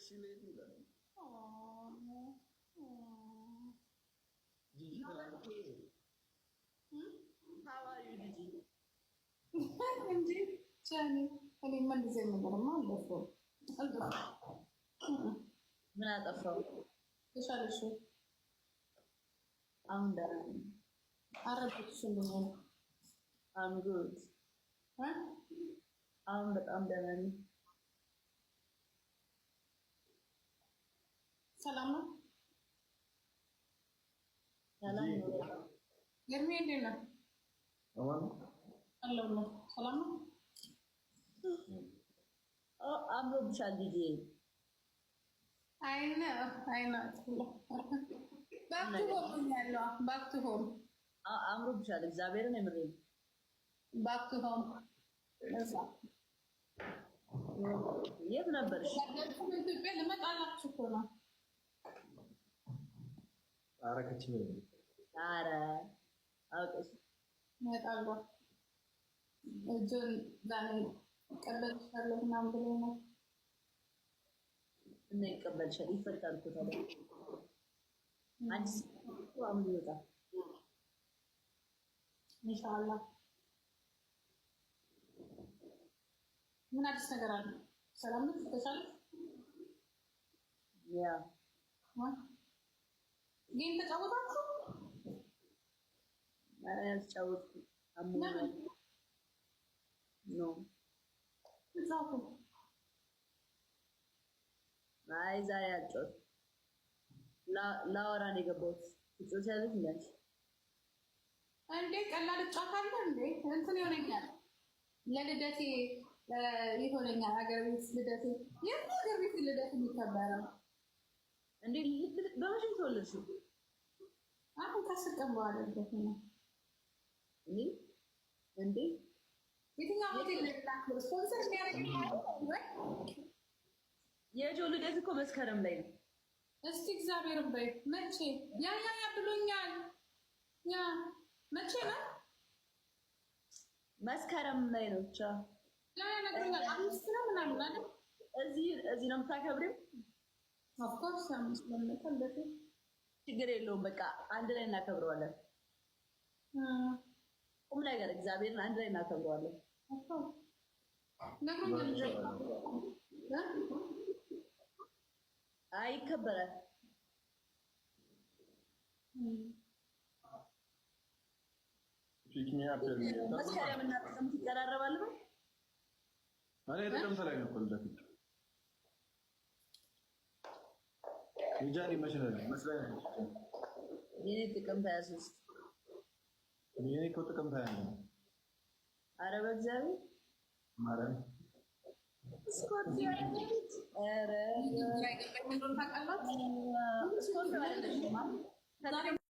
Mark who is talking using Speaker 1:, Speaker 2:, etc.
Speaker 1: excellent ይላል። ጂጂ how are you ጂጂ
Speaker 2: እንጂ ቻኒ እኔ መልዘ ነገርማ አልደፈው
Speaker 1: ምን አጠፋው?
Speaker 2: ተሻለሽ
Speaker 1: አሁን ደህና ነኝ።
Speaker 2: አረብሽልኝ
Speaker 1: I'm good አሁን በጣም ደህና ነኝ።
Speaker 2: ሰላም ነው?
Speaker 1: ሰላም ነው።
Speaker 2: የምን እንዴት ነው?
Speaker 1: አማን
Speaker 2: አለው ነው። ሰላም ነው?
Speaker 1: አምሮብሻል ጂጂ።
Speaker 2: አይነ ባክ ቱ ሆም
Speaker 1: አምሮብሻል። እግዚአብሔርን የምሬን
Speaker 2: ባክ ቱ ሆም
Speaker 1: የት ነበርሽ?
Speaker 2: ኢትዮጵያ ልመጣላችሁ እኮ ነው።
Speaker 1: አረከች ነው። ኧረ አውቀሽ
Speaker 2: እመጣለሁ። እጁን ዛሬ ቀበልሻለሁ ምናምን ብሎ ነው
Speaker 1: እና ይቀበልሻል። ይፈታል እኮ ታዲያ አንቺ አሁን ይወጣል
Speaker 2: ኢንሻአላህ። ምን አዲስ ነገር አለ? ሰላም ነው? ተሻለ?
Speaker 1: ያ
Speaker 2: ጌም ተጫወታችሁ?
Speaker 1: አልተጫወትኩም። አሞኛል ነው
Speaker 2: ተጫወቱ።
Speaker 1: አይ ዛሬ አልጫወትኩም። ላወራ ነው የገባሁት። ትጫወቻለሽ እንዴ?
Speaker 2: እንዴ ቀላል እጫወታለሁ እንዴ? እንትን ይሆነኛል ለልደቴ ይሆነኛል። ሀገር ቤት ልደቴ የሀገር ቤት ልደት የሚከበረው
Speaker 1: እንዴ? በመቼም ተወለድሽ?
Speaker 2: አሁን ከአስር ቀን በኋላ ልደት ነው።
Speaker 1: እንዴ
Speaker 2: የትኛው ሆቴል ላይ ስፖንሰር የሚያደርግ
Speaker 1: የጆ ልደት እኮ መስከረም ላይ ነው።
Speaker 2: እስቲ እግዚአብሔርን በይ መቼ? ያ ብሎኛል። ያ መቼ ነው?
Speaker 1: መስከረም ላይ ነው። ብቻ
Speaker 2: ያ ነግሮኛል። 5 ነው ምናምን አይደል?
Speaker 1: እዚህ ነው የምታከብሪው?
Speaker 2: ኦፍ ኮርስ ስለምንፈልግ
Speaker 1: ችግር የለውም። በቃ አንድ ላይ እናከብረዋለን። ቁም ነገር እግዚአብሔርን አንድ ላይ እናከብረዋለን።
Speaker 2: ነግሮኛል።
Speaker 1: አይ ይከበራል። መስከረም እና ጥቅምት ይቀራረባል ነው።
Speaker 3: እኔ ጥቅምት ላይ ነው ኮልደት ይጃኒ መስለኝ
Speaker 1: የኔ ጥቅምት 23
Speaker 3: የኔ እኮ ጥቅምት 21 ነው።
Speaker 1: ኧረ በእግዚአብሔር
Speaker 3: ማረን
Speaker 1: ስኮርፒዮ ኧረ
Speaker 2: ላይ ገባኝ እንደሆነ ታውቃላችሁ።
Speaker 1: ስኮርፒዮ አይደለሽም ማለት